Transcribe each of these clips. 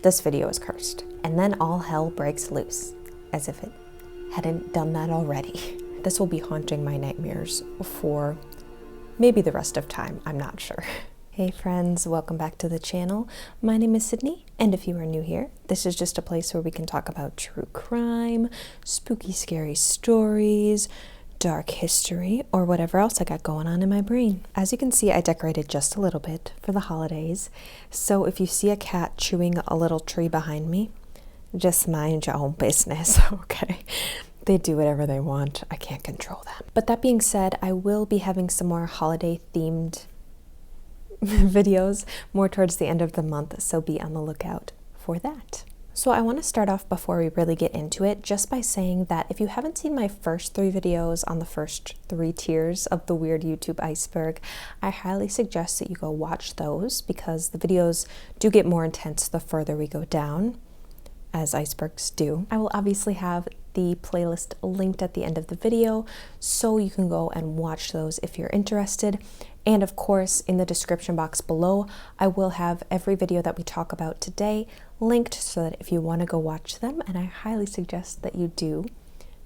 this video is cursed. And then all hell breaks loose, as if it hadn't done that already. This will be haunting my nightmares for maybe the rest of time, I'm not sure. Hey friends, welcome back to the channel. My name is Sydney, and if you are new here, this is just a place where we can talk about true crime, spooky, scary stories, dark history, or whatever else I got going on in my brain. As you can see, I decorated just a little bit for the holidays, so if you see a cat chewing a little tree behind me, just mind your own business, okay? They do whatever they want. I can't control them. But that being said, I will be having some more holiday-themed videos more towards the end of the month, so be on the lookout for that. So I want to start off before we really get into it just by saying that if you haven't seen my first 3 videos on the first 3 tiers of the weird YouTube Iceberg, I highly suggest that you go watch those because the videos do get more intense the further we go down, as icebergs do. I will obviously have the playlist linked at the end of the video so you can go and watch those if you're interested. And of course, in the description box below, I will have every video that we talk about today linked so that if you want to go watch them, and I highly suggest that you do,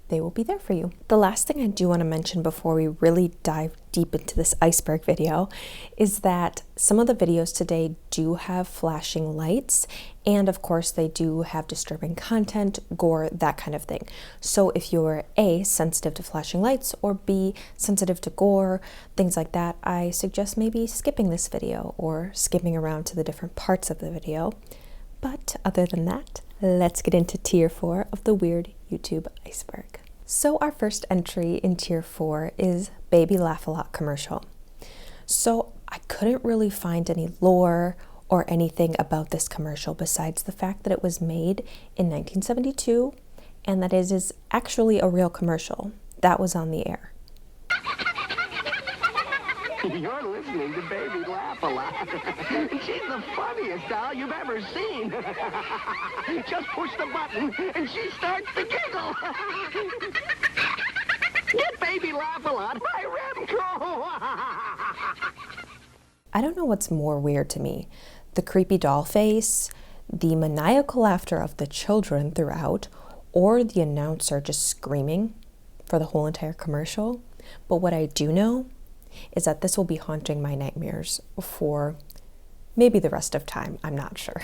they will be there for you. The last thing I do want to mention before we really dive deep into this iceberg video is that some of the videos today do have flashing lights, and of course they do have disturbing content, gore, that kind of thing. So if you're A, sensitive to flashing lights, or B, sensitive to gore, things like that, I suggest maybe skipping this video or skipping around to the different parts of the video. But other than that, let's get into tier 4 of the weird YouTube iceberg. So our first entry in tier 4 is Baby Laugh-A-Lot commercial. So I couldn't really find any lore or anything about this commercial besides the fact that it was made in 1972 and that it is actually a real commercial that was on the air. You're listening to Baby Laugh-A-Lot. She's the funniest doll you've ever seen. Just push the button and she starts to giggle. Get Baby Laugh-A-Lot by Remco. I don't know what's more weird to me, the creepy doll face, the maniacal laughter of the children throughout, or the announcer just screaming for the whole entire commercial. But what I do know is that this will be haunting my nightmares for maybe the rest of time, I'm not sure.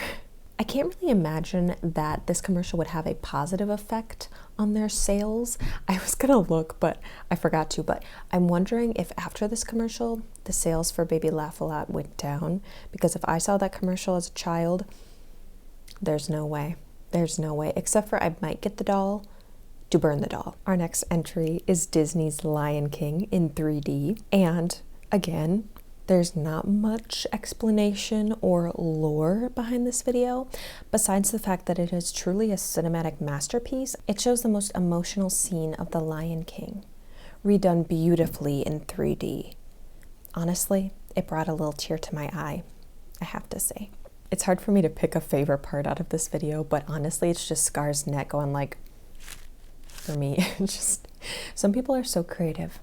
I can't really imagine that this commercial would have a positive effect on their sales. I was gonna look, but I forgot to, but I'm wondering if after this commercial, the sales for Baby Laugh-A-Lot went down, because if I saw that commercial as a child, there's no way, except for I might get the doll to burn the doll. Our next entry is Disney's Lion King in 3D, and again, there's not much explanation or lore behind this video, besides the fact that it is truly a cinematic masterpiece. It shows the most emotional scene of the Lion King, redone beautifully in 3D. Honestly, it brought a little tear to my eye, I have to say. It's hard for me to pick a favorite part out of this video, but honestly, it's just Scar's neck going like, for me. Just some people are so creative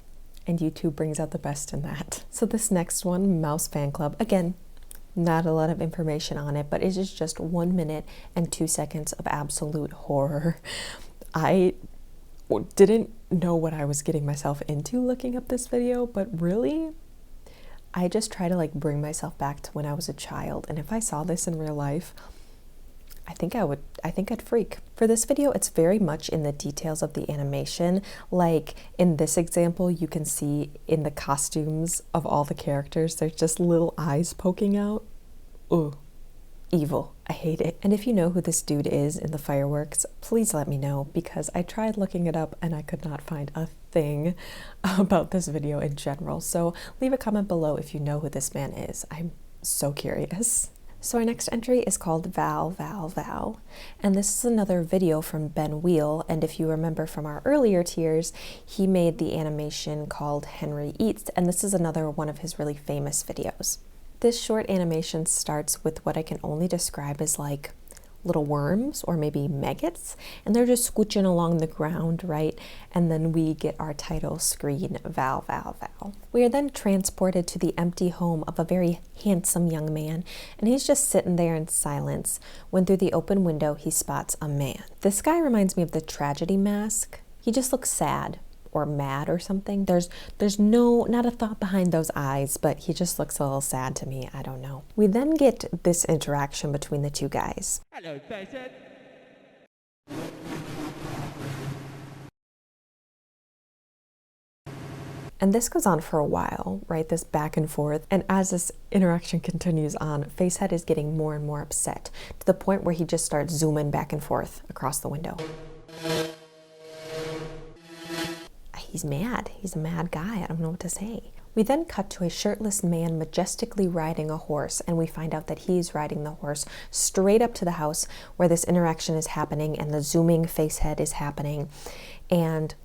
and YouTube brings out the best in that. So this next one, Mouse Fan Club, again, not a lot of information on it, but it is just 1 minute and 2 seconds of absolute horror. I didn't know what I was getting myself into looking up this video, but really, I just try to like bring myself back to when I was a child, and if I saw this in real life, I think I'd freak. For this video, it's very much in the details of the animation. Like in this example, you can see in the costumes of all the characters, there's just little eyes poking out. Ooh, evil. I hate it. And if you know who this dude is in the fireworks, please let me know, because I tried looking it up and I could not find a thing about this video in general. So leave a comment below if you know who this man is. I'm so curious. So our next entry is called Val Vow, and this is another video from Ben Wheel, and if you remember from our earlier tiers, he made the animation called Henry Eats, and this is another one of his really famous videos. This short animation starts with what I can only describe as like little worms or maybe maggots, and they're just scooching along the ground, right? And then we get our title screen, Val Vow Vow. We are then transported to the empty home of a very handsome young man, and he's just sitting there in silence when through the open window he spots a man. This guy reminds me of the Tragedy Mask. He just looks sad or mad or something. There's not a thought behind those eyes, but he just looks a little sad to me. I don't know. We then get this interaction between the two guys. Hello, Facehead. And this goes on for a while, right? This back and forth. And as this interaction continues on, Facehead is getting more and more upset to the point where he just starts zooming back and forth across the window. He's mad. He's a mad guy. I don't know what to say. We then cut to a shirtless man majestically riding a horse, and we find out that he's riding the horse straight up to the house where this interaction is happening and the zooming Facehead is happening. And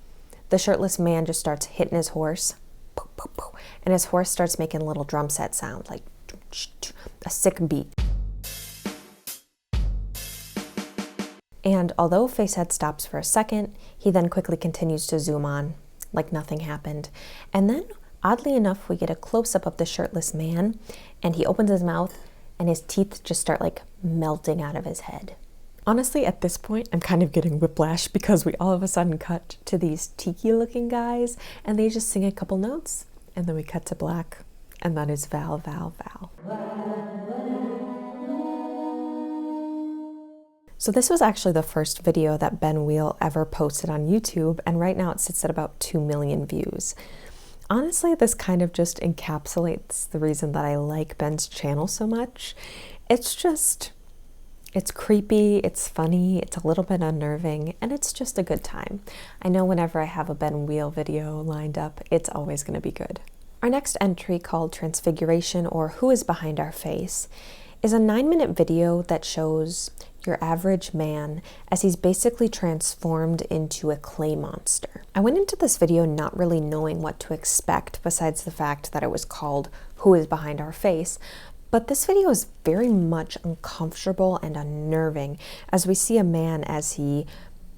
the shirtless man just starts hitting his horse, and his horse starts making a little drum set sound, like a sick beat. And although Facehead stops for a second, he then quickly continues to zoom on like nothing happened. And then, oddly enough, we get a close-up of the shirtless man, and he opens his mouth, and his teeth just start like melting out of his head. Honestly, at this point, I'm kind of getting whiplash because we all of a sudden cut to these tiki-looking guys, and they just sing a couple notes, and then we cut to black, and that is Val Vow Vow. So this was actually the first video that Ben Wheel ever posted on YouTube, and right now it sits at about 2 million views. Honestly, this kind of just encapsulates the reason that I like Ben's channel so much. It's creepy, it's funny, it's a little bit unnerving, and it's just a good time. I know whenever I have a Ben Wheel video lined up, it's always going to be good. Our next entry, called Transfiguration, or Who is Behind Our Face, is a 9-minute video that shows your average man as he's basically transformed into a clay monster. I went into this video not really knowing what to expect besides the fact that it was called Who is Behind Our Face, but this video is very much uncomfortable and unnerving as we see a man as he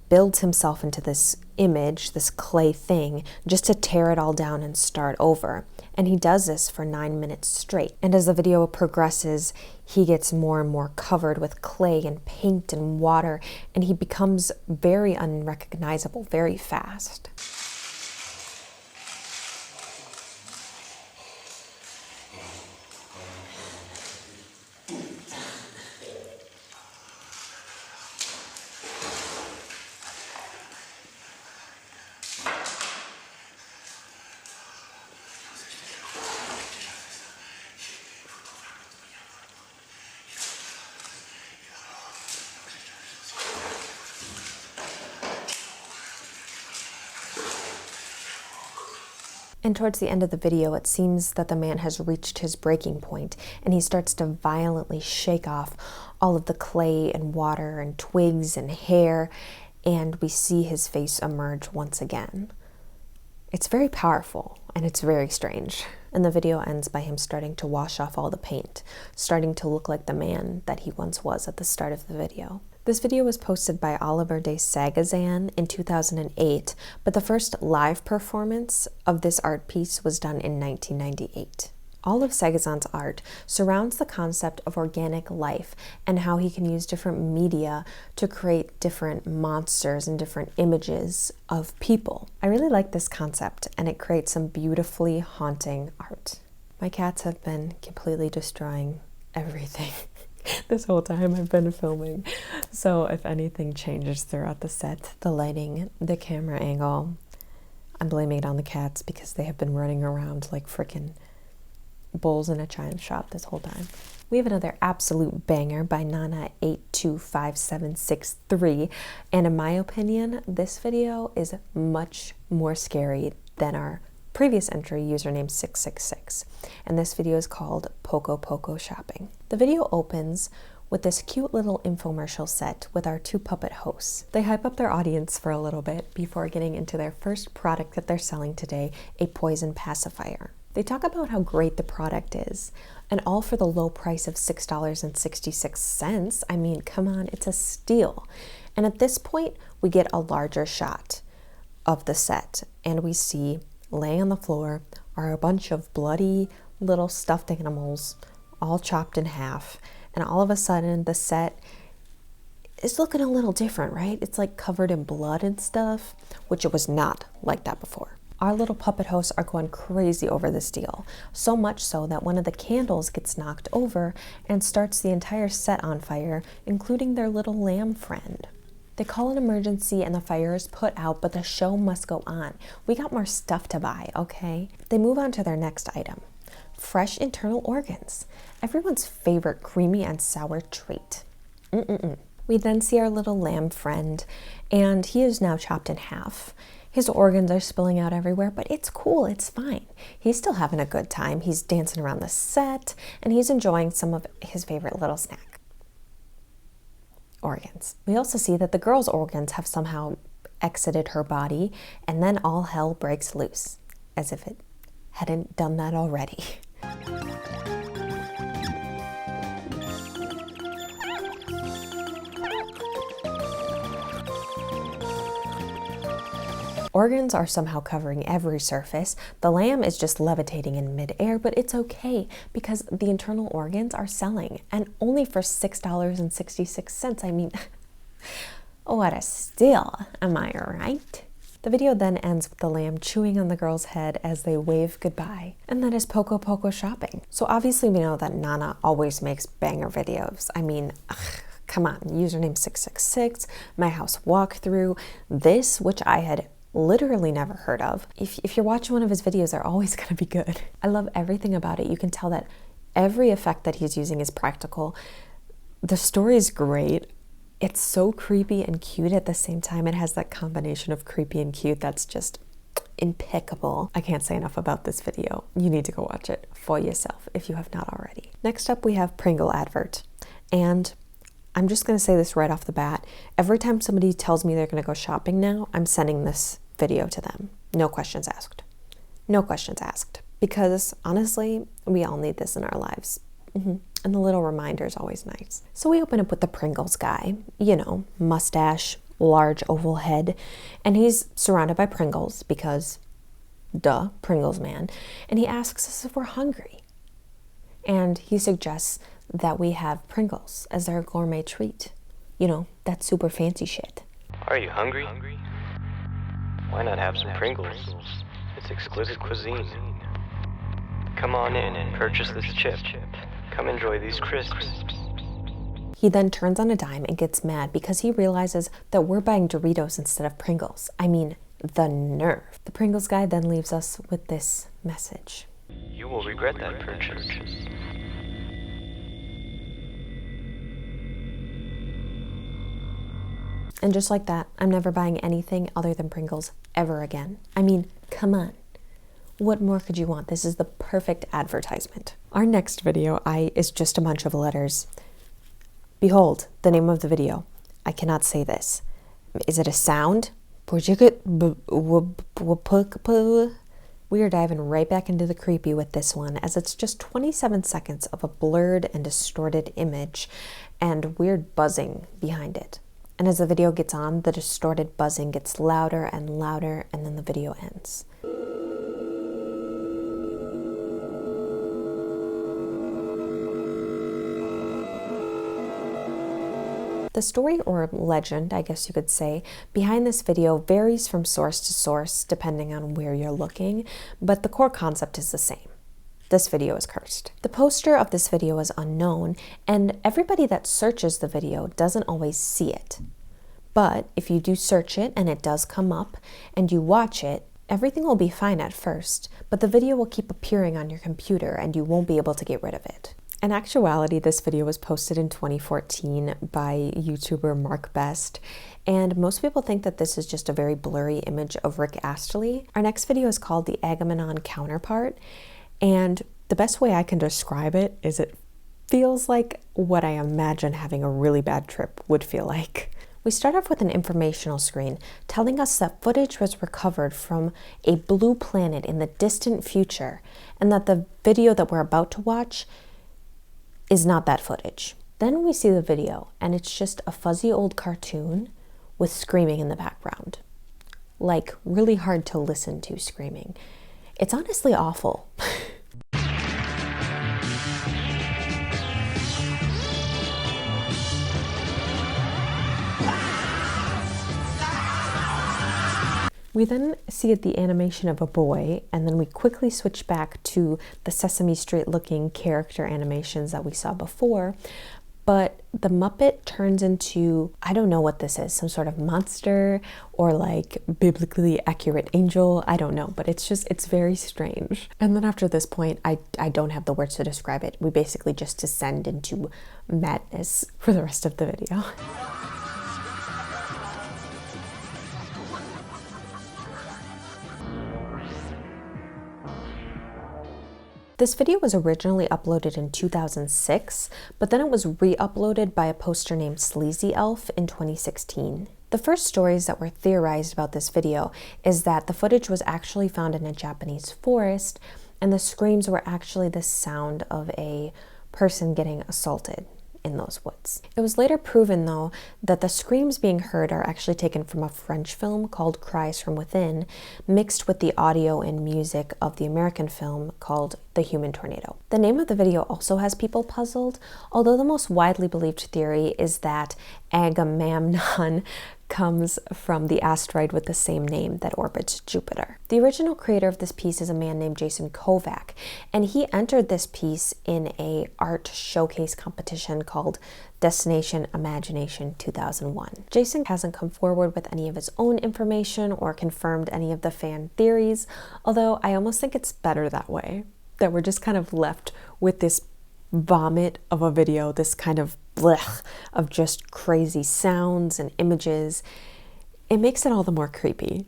builds himself into this image, this clay thing, just to tear it all down and start over. And he does this for 9 minutes straight. And as the video progresses, he gets more and more covered with clay and paint and water, and he becomes very unrecognizable very fast. And towards the end of the video, it seems that the man has reached his breaking point, and he starts to violently shake off all of the clay and water and twigs and hair, and we see his face emerge once again. It's very powerful, and it's very strange. And the video ends by him starting to wash off all the paint, starting to look like the man that he once was at the start of the video. This video was posted by Oliver de Sagazan in 2008, but the first live performance of this art piece was done in 1998. All of Sagazan's art surrounds the concept of organic life and how he can use different media to create different monsters and different images of people. I really like this concept, and it creates some beautifully haunting art. My cats have been completely destroying everything this whole time I've been filming. So if anything changes throughout the set, the lighting, the camera angle, I'm blaming it on the cats because they have been running around like frickin' bulls in a china shop this whole time. We have another absolute banger by Nana825763, and in my opinion, this video is much more scary than our previous entry, username 666, and this video is called Poco Shopping. The video opens with this cute little infomercial set with our two puppet hosts. They hype up their audience for a little bit before getting into their first product that they're selling today, a poison pacifier. They talk about how great the product is, And all for the low price of $6.66. I mean, come on, it's a steal. And at this point, we get a larger shot of the set, and we see laying on the floor are a bunch of bloody little stuffed animals, all chopped in half. And all of a sudden, the set is looking a little different, right? It's like covered in blood and stuff, which it was not like that before. Our little puppet hosts are going crazy over this deal, so much so that one of the candles gets knocked over and starts the entire set on fire, including their little lamb friend. They call an emergency and the fire is put out, but the show must go on. We got more stuff to buy, okay? They move on to their next item, fresh internal organs, everyone's favorite creamy and sour treat. We then see our little lamb friend, and he is now chopped in half. His organs are spilling out everywhere, but it's cool, it's fine. He's still having a good time. He's dancing around the set, and he's enjoying some of his favorite little snack. Organs. We also see that the girl's organs have somehow exited her body, and then all hell breaks loose, as if it hadn't done that already. Organs are somehow covering every surface. The lamb is just levitating in midair, but it's okay because the internal organs are selling, and only for $6.66. I mean, what a steal, am I right? The video then ends with the lamb chewing on the girl's head as they wave goodbye. And that is Poco shopping. So obviously we know that Nana always makes banger videos. I mean, come on, username 666, my house walkthrough, this, which I had literally never heard of. If you're watching one of his videos, they're always going to be good. I love everything about it. You can tell that every effect that he's using is practical. The story is great. It's so creepy and cute at the same time. It has that combination of creepy and cute that's just impeccable. I can't say enough about this video. You need to go watch it for yourself if you have not already. Next up, we have Pringle advert. And I'm just going to say this right off the bat. Every time somebody tells me they're going to go shopping now, I'm sending this video to them. No questions asked. No questions asked. Because honestly, we all need this in our lives. And the little reminder is always nice. So we open up with the Pringles guy. You know, mustache, large oval head. And he's surrounded by Pringles because, duh, Pringles man. And he asks us if we're hungry. And he suggests that we have Pringles as our gourmet treat. You know, that super fancy shit. Are you hungry? Why not have some Pringles? It's exquisite cuisine. Come on in and purchase this chip. Come enjoy these crisps. He then turns on a dime and gets mad because he realizes that we're buying Doritos instead of Pringles. I mean, the nerve. The Pringles guy then leaves us with this message. You will regret that purchase. And just like that, I'm never buying anything other than Pringles ever again. I mean, come on. What more could you want? This is the perfect advertisement. Our next video, is just a bunch of letters. Behold, the name of the video. I cannot say this. Is it a sound? We are diving right back into the creepy with this one, as it's just 27 seconds of a blurred and distorted image and weird buzzing behind it. And as the video gets on, the distorted buzzing gets louder and louder, and then the video ends. The story, or legend, I guess you could say, behind this video varies from source to source depending on where you're looking, but the core concept is the same. This video is cursed. The poster of this video is unknown, and everybody that searches the video doesn't always see it. But if you do search it and it does come up and you watch it, everything will be fine at first, but the video will keep appearing on your computer and you won't be able to get rid of it. In actuality, this video was posted in 2014 by YouTuber Mark Best, and most people think that this is just a very blurry image of Rick Astley. Our next video is called The Agamemnon Counterpart, and the best way I can describe it is it feels like what I imagine having a really bad trip would feel like. We start off with an informational screen telling us that footage was recovered from a blue planet in the distant future, and that the video that we're about to watch is not that footage. Then we see the video, and it's just a fuzzy old cartoon with screaming in the background. Like, really hard to listen to screaming. It's honestly awful. We then see the animation of a boy, and then we quickly switch back to the Sesame Street looking character animations that we saw before. But the Muppet turns into, I don't know what this is, some sort of monster or like biblically accurate angel. I don't know, but it's very strange. And then after this point, I don't have the words to describe it. We basically just descend into madness for the rest of the video. This video was originally uploaded in 2006, but then it was re-uploaded by a poster named Sleazy Elf in 2016. The first stories that were theorized about this video is that the footage was actually found in a Japanese forest, and the screams were actually the sound of a person getting assaulted in those woods. It was later proven, though, that the screams being heard are actually taken from a French film called Cries from Within, mixed with the audio and music of the American film called The Human Tornado. The name of the video also has people puzzled, although the most widely believed theory is that Agamemnon comes from the asteroid with the same name that orbits Jupiter. The original creator of this piece is a man named Jason Kovac, and he entered this piece in a art showcase competition called Destination Imagination 2001. Jason hasn't come forward with any of his own information or confirmed any of the fan theories, although I almost think it's better that way, that we're just kind of left with this vomit of a video, this kind of blech of just crazy sounds and images. It makes it all the more creepy.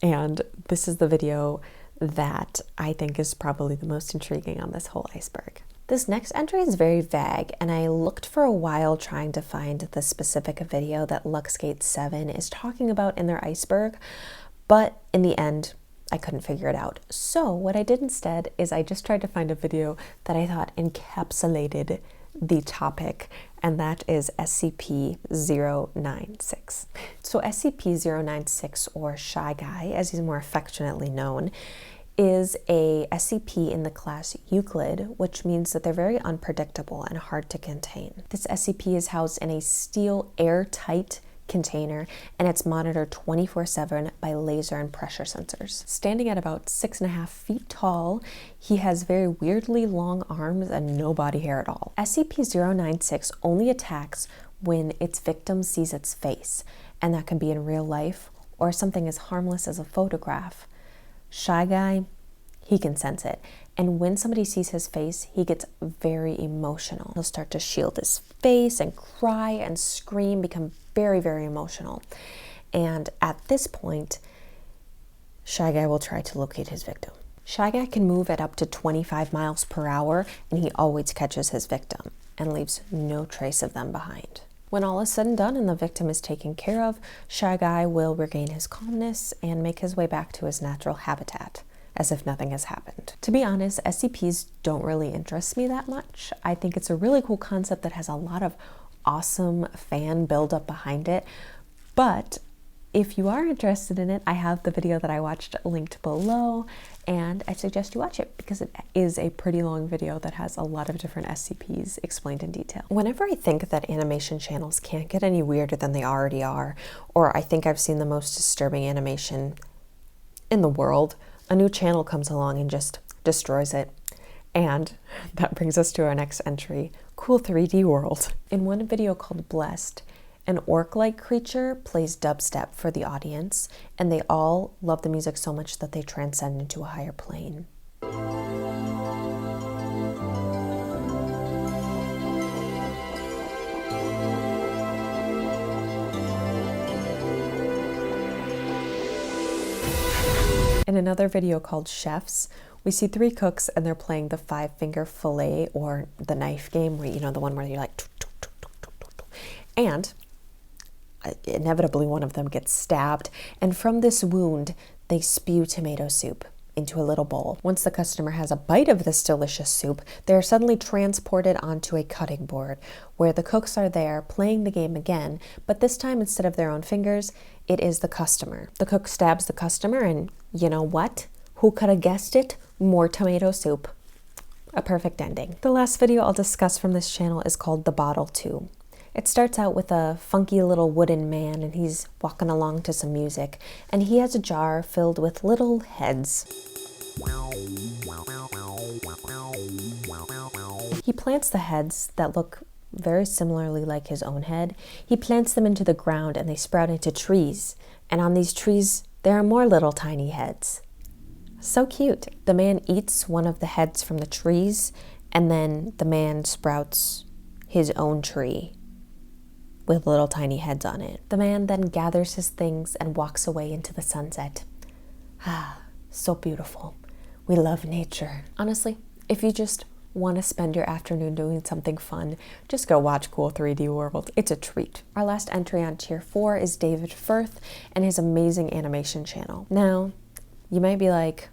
And this is the video that I think is probably the most intriguing on this whole iceberg. This next entry is very vague, and I looked for a while trying to find the specific video that Luxgate 7 is talking about in their iceberg, but in the end, I couldn't figure it out. So what I did instead is I just tried to find a video that I thought encapsulated the topic, and that is SCP-096. So SCP-096, or Shy Guy, as he's more affectionately known, is a SCP in the class Euclid, which means that they're very unpredictable and hard to contain. This SCP is housed in a steel airtight container, and it's monitored 24/7 by laser and pressure sensors. Standing at about 6.5 feet tall, he has very weirdly long arms and no body hair at all. SCP-096 only attacks when its victim sees its face, and that can be in real life or something as harmless as a photograph. Shy Guy, he can sense it, and when somebody sees his face, he gets very emotional. He'll start to shield his face and cry and scream, become very, very emotional. And at this point, Shy Guy will try to locate his victim. Shy Guy can move at up to 25 miles per hour, and he always catches his victim and leaves no trace of them behind. When all is said and done and the victim is taken care of, Shy Guy will regain his calmness and make his way back to his natural habitat, as if nothing has happened. To be honest, SCPs don't really interest me that much. I think it's a really cool concept that has a lot of awesome fan buildup behind it, but if you are interested in it, I have the video that I watched linked below, and I suggest you watch it because it is a pretty long video that has a lot of different SCPs explained in detail. Whenever I think that animation channels can't get any weirder than they already are, or I think I've seen the most disturbing animation in the world, a new channel comes along and just destroys it. And that brings us to our next entry, Cool 3D World. In one video called Blessed, an orc-like creature plays dubstep for the audience, and they all love the music so much that they transcend into a higher plane. In another video called Chefs, we see 3 cooks and they're playing the 5-finger fillet, or the knife game, where you know, the one where you're like tuk, tuk, tuk, tuk, tuk, tuk, tuk. And inevitably one of them gets stabbed, and from this wound they spew tomato soup into a little bowl. Once the customer has a bite of this delicious soup, they are suddenly transported onto a cutting board where the cooks are there playing the game again, but this time instead of their own fingers, it is the customer. The cook stabs the customer and you know what? Who could have guessed it? More tomato soup. A perfect ending. The last video I'll discuss from this channel is called The Bottle 2. It starts out with a funky little wooden man and he's walking along to some music and he has a jar filled with little heads. He plants the heads that look very similarly like his own head. He plants them into the ground and they sprout into trees. And on these trees, there are more little tiny heads. So cute. The man eats one of the heads from the trees and then the man sprouts his own tree with little tiny heads on it. The man then gathers his things and walks away into the sunset. Ah, so beautiful. We love nature. Honestly, if you just want to spend your afternoon doing something fun, just go watch Cool 3D World. It's a treat. Our last entry on tier 4 is David Firth and his amazing animation channel. Now, you might be like,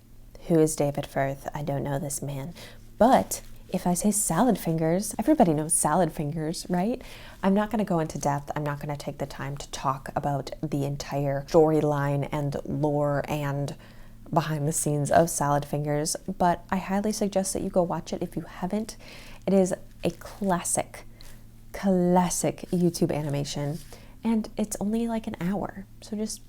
who is David Firth? I don't know this man. But if I say salad fingers, everybody knows salad fingers, right? I'm not going to go into depth. I'm not going to take the time to talk about the entire storyline and lore and behind the scenes of Salad Fingers, but I highly suggest that you go watch it if you haven't. It is a classic YouTube animation, and it's only like an hour. So just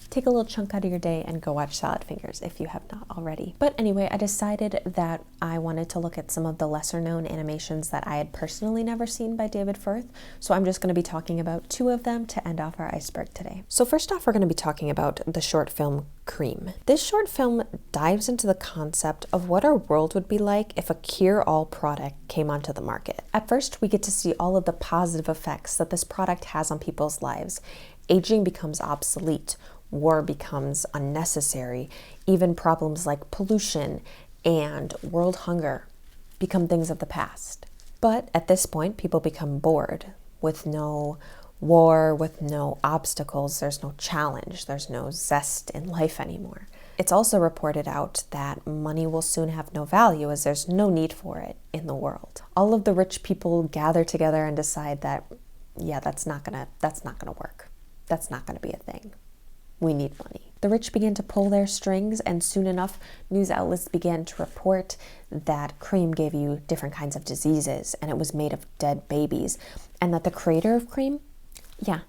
take a little chunk out of your day and go watch Salad Fingers if you have not already. But anyway, I decided that I wanted to look at some of the lesser known animations that I had personally never seen by David Firth. So I'm just going to be talking about 2 of them to end off our iceberg today. So first off, we're going to be talking about the short film Cream. This short film dives into the concept of what our world would be like if a cure-all product came onto the market. At first, we get to see all of the positive effects that this product has on people's lives. Aging becomes obsolete. War becomes unnecessary. Even problems like pollution and world hunger become things of the past. But at this point, people become bored. With no war, with no obstacles, there's no challenge, there's no zest in life anymore. It's also reported out that money will soon have no value as there's no need for it in the world. All of the rich people gather together and decide that, yeah, that's not gonna work. That's not gonna be a thing. We need money. The rich began to pull their strings, and soon enough, news outlets began to report that cream gave you different kinds of diseases, and it was made of dead babies, and that the creator of cream, yeah,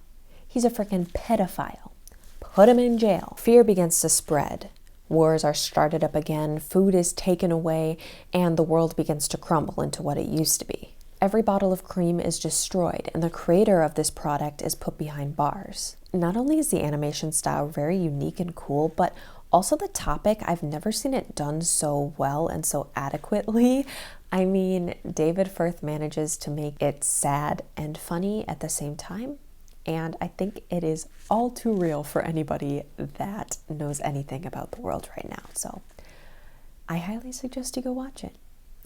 he's a freaking pedophile. Put him in jail. Fear begins to spread. Wars are started up again, food is taken away, and the world begins to crumble into what it used to be. Every bottle of cream is destroyed, and the creator of this product is put behind bars. Not only is the animation style very unique and cool, but also the topic, I've never seen it done so well and so adequately. I mean, David Firth manages to make it sad and funny at the same time, and I think it is all too real for anybody that knows anything about the world right now. So I highly suggest you go watch it.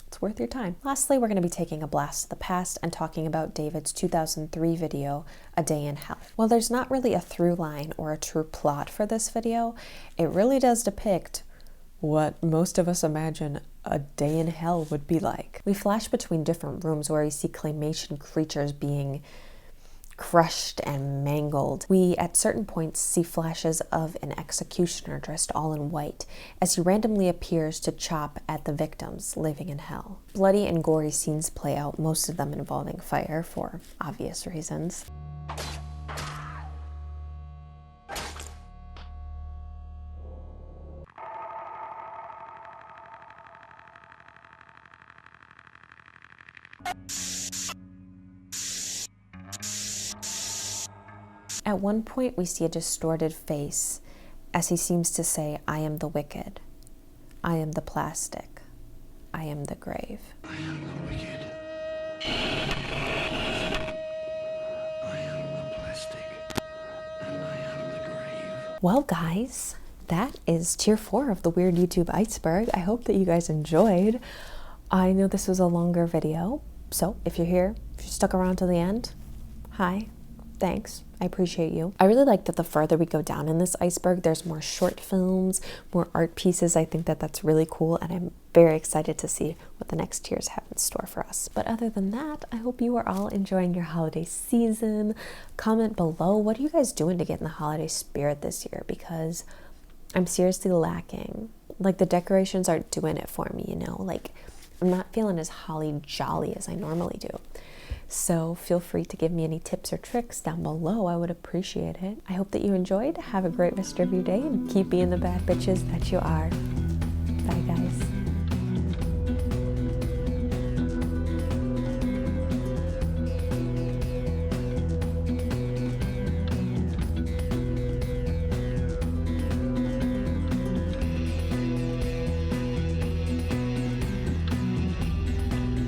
It's worth your time. Lastly, we're going to be taking a blast to the past and talking about David's 2003 video, A Day in Hell. While there's not really a through line or a true plot for this video, it really does depict what most of us imagine a day in hell would be like. We flash between different rooms where we see claymation creatures being crushed and mangled. We, at certain points, see flashes of an executioner dressed all in white as he randomly appears to chop at the victims living in hell. Bloody and gory scenes play out, most of them involving fire for obvious reasons. At one point, we see a distorted face as he seems to say, I am the wicked. I am the plastic. I am the grave. I am the wicked. I am the plastic. And I am the grave. Well, guys, that is tier 4 of the Weird YouTube Iceberg. I hope that you guys enjoyed. I know this was a longer video, so if you're here, if you stuck around to the end, hi. Thanks. I appreciate you. I really like that the further we go down in this iceberg, there's more short films, more art pieces. I think that that's really cool, and I'm very excited to see what the next tiers have in store for us. But other than that, I hope you are all enjoying your holiday season. Comment below, what are you guys doing to get in the holiday spirit this year? Because I'm seriously lacking. Like, the decorations aren't doing it for me, you know? Like, I'm not feeling as holly jolly as I normally do. So feel free to give me any tips or tricks down below. I would appreciate it. I hope that you enjoyed. Have a great rest of your day and keep being the bad bitches that you are. Bye, guys.